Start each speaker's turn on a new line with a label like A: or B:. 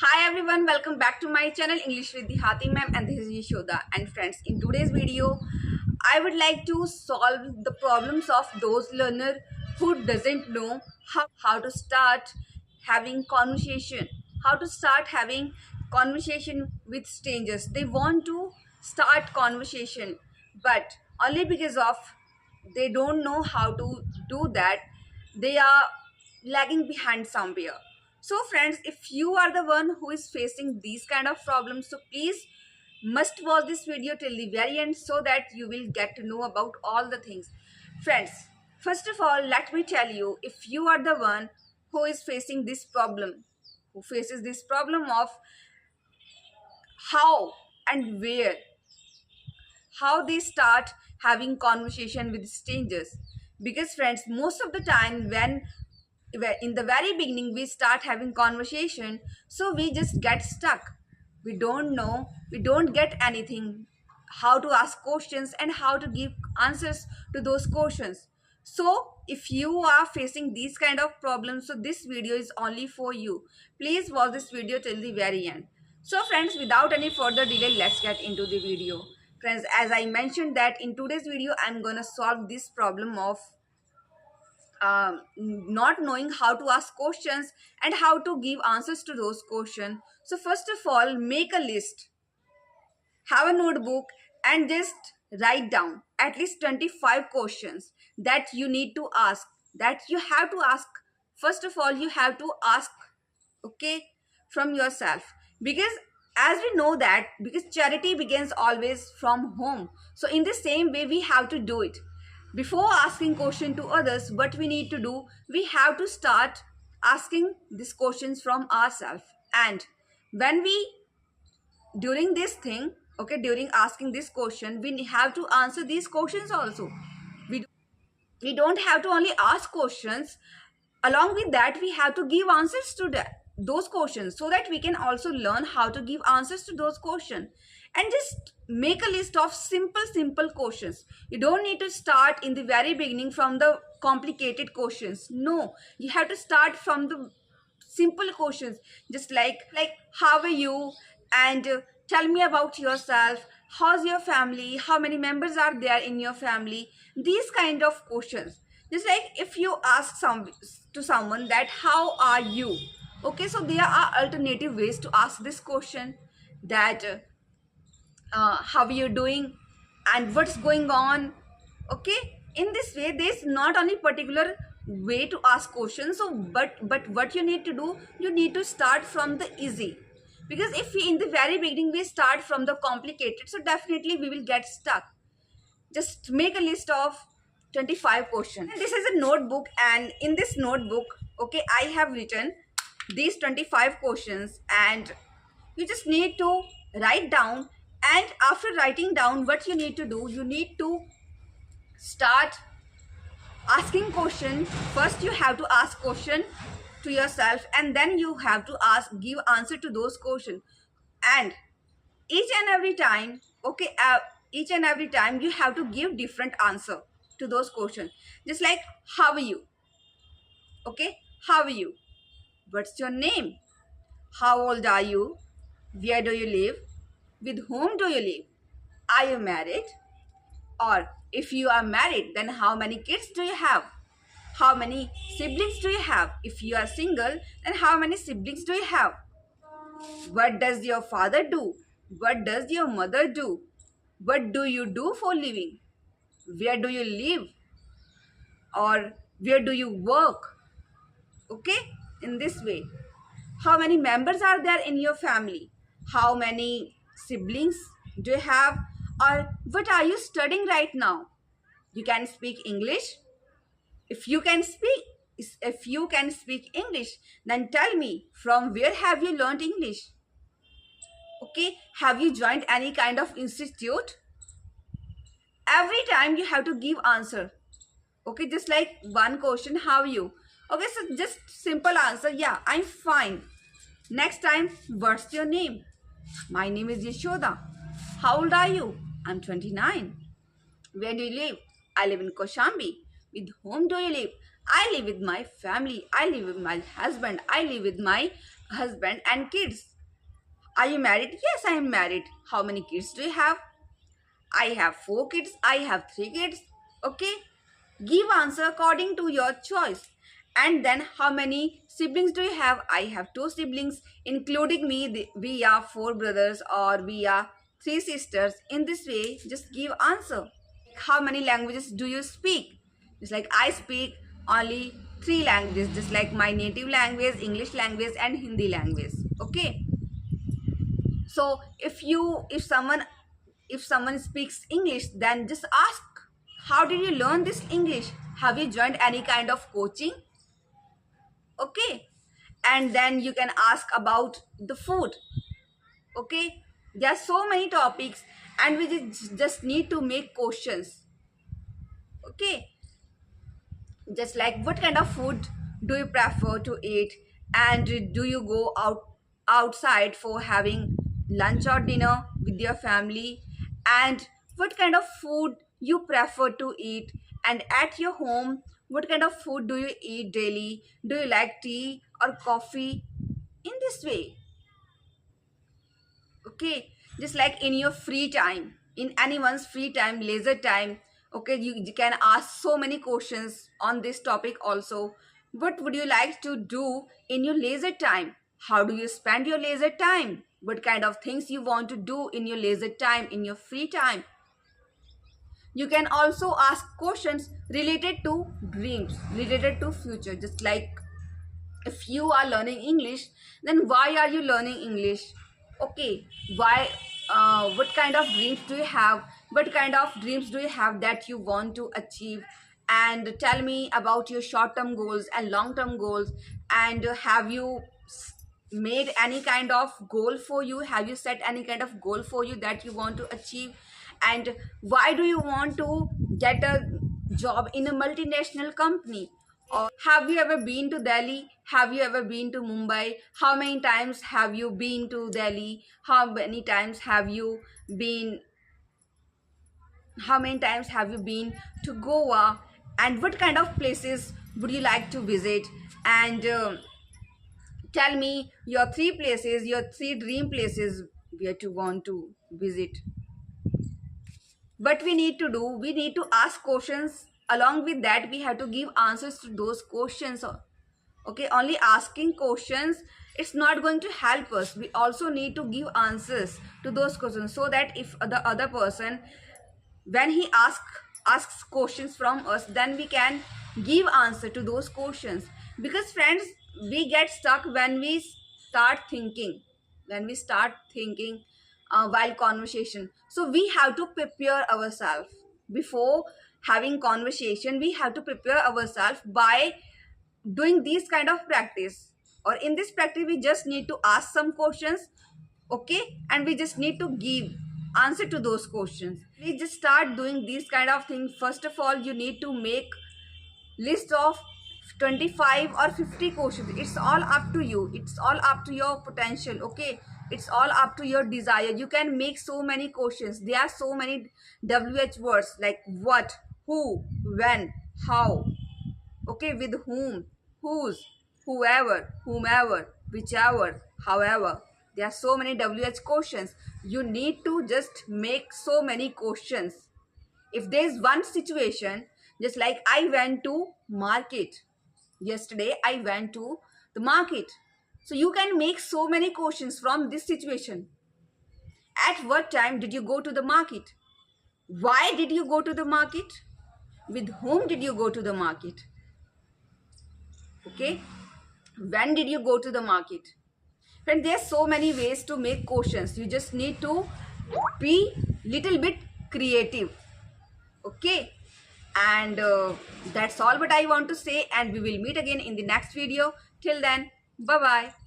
A: Hi everyone, welcome back to my channel English with Dehati Ma'am, and this is Yashoda. And friends, in today's video, I would like to solve the problems of those learner who doesn't know how to start having conversation, how to start having conversation with strangers. They want to start conversation, but only because of they don't know how to do that, they are lagging behind somewhere. So friends, if you are the one who is facing these kind of problems, so please must watch this video till the very end so that you will get to know about all the things. Friends, first of all, let me tell you, if you are the one who is facing this problem, who faces this problem of how and where, how they start having conversation with strangers. Because friends, most of the time when in the very beginning we start having conversation, so we just get stuck. We don't know, we don't get anything, how to ask questions and how to give answers to those questions. So if you are facing these kind of problems, so this video is only for you. Please watch this video till the very end. So friends, without any further delay, let's get into the video. Friends, as I mentioned that in today's video I'm gonna solve this problem of not knowing how to ask questions and how to give answers to those questions. So first of all, make a list, have a notebook, and just write down at least 25 questions that you need to ask, that you have to ask. First of all, you have to ask, okay, from yourself. Because as we know that, because charity begins always from home, so in the same way we have to do it. Before asking question to others, what we need to do, we have to start asking these questions from ourselves. And when we, during this thing, okay, during asking this question, we have to answer these questions also. We don't have to only ask questions, along with that we have to give answers to those questions, so that we can also learn how to give answers to those questions. And just make a list of simple questions. You don't need to start in the very beginning from the complicated questions. No, you have to start from the simple questions, just like how are you, and tell me about yourself, how's your family, how many members are there in your family. These kind of questions. Just like if you ask someone that how are you, okay, so there are alternative ways to ask this question, that how are you doing and what's going on. Okay, in this way there's not only particular way to ask questions. So but what you need to do, you need to start from the easy. Because if we in the very beginning we start from the complicated, so definitely we will get stuck. Just make a list of 25 questions. This is a notebook, and in this notebook, okay, I have written these 25 questions, and you just need to write down. And after writing down, what you need to do, you need to start asking question. First you have to ask question to yourself, and then you have to give answer to those questions. And each and every time, okay, each and every time you have to give different answer to those questions. Just like how are you, okay, how are you, what's your name, how old are you, where do you live, with whom do you live, are you married, or if you are married, then how many kids do you have, how many siblings do you have, if you are single, then how many siblings do you have, what does your father do, what does your mother do, what do you do for living, where do you live, or where do you work. Okay, in this way, how many members are there in your family, how many siblings do you have, or what are you studying right now. You can speak English. If you can speak, if you can speak English, then tell me from where have you learned English. Okay, have you joined any kind of institute. Every time you have to give answer. Okay, just like one question, how are you, okay, so just simple answer, yeah, I'm fine. Next time, what's your name, my name is Yashoda. How old are you, I'm 29. Where do you live, I live in Koshambi. With whom do you live, I live with my family, I live with my husband, I live with my husband and kids. Are you married? Yes, I am married. How many kids do you have? I have 4 kids. I have 3 kids. Okay. Give answer according to your choice. And then how many siblings do you have? I have 2 siblings, including me. We are 4 brothers or we are 3 sisters. In this way, just give answer. How many languages do you speak? Just like I speak only 3 languages, just like my native language, English language, and Hindi language. Okay. So if someone speaks English, then just ask, how did you learn this English? Have you joined any kind of coaching? Okay. And then you can ask about the food. Okay. There are so many topics, and we just need to make questions. Okay. Just like, what kind of food do you prefer to eat, and do you go outside for having lunch or dinner with your family, and what kind of food you prefer to eat, and at your home, what kind of food do you eat daily? Do you like tea or coffee? In this way. Okay, just like in your free time, in anyone's free time, leisure time. Okay, you can ask so many questions on this topic also. What would you like to do in your leisure time? How do you spend your leisure time? What kind of things you want to do in your leisure time, in your free time? You can also ask questions related to dreams, related to future. Just like, if you are learning English, then why are you learning English? Okay, why? What kind of dreams do you have? What kind of dreams do you have that you want to achieve? And tell me about your short-term goals and long-term goals. And have you made any kind of goal for you? Have you set any kind of goal for you that you want to achieve? And why do you want to get a job in a multinational company? Or have you ever been to Delhi? Have you ever been to Mumbai? How many times have you been to Delhi? Been how many times have you been to Goa? And what kind of places would you like to visit? And tell me your 3 places, your 3 dream places where to want to visit. What we need to do, we need to ask questions. Along with that, we have to give answers to those questions. Okay, only asking questions, it's not going to help us. We also need to give answers to those questions, so that if the other person, when he asks questions from us, then we can give answer to those questions. Because friends, we get stuck when we start thinking, while conversation. So we have to prepare ourselves before having conversation. We have to prepare ourselves by doing these kind of practice. Or in this practice, we just need to ask some questions. Okay, and we just need to give answer to those questions. We just start doing these kind of things. First of all, you need to make list of 25 or 50 questions. It's all up to you, it's all up to your potential. Okay, it's all up to your desire. You can make so many questions. There are so many WH words, like what, who, when, how. Okay, with whom, whose, whoever, whomever, whichever, however. There are so many WH questions. You need to just make so many questions. If there's one situation, just like I went to market. Yesterday, I went to the market. So you can make so many questions from this situation. At what time did you go to the market? Why did you go to the market? With whom did you go to the market? Okay, when did you go to the market? And there's so many ways to make questions. You just need to be little bit creative. Okay, and that's all what I want to say, and we will meet again in the next video. Till then, bye bye.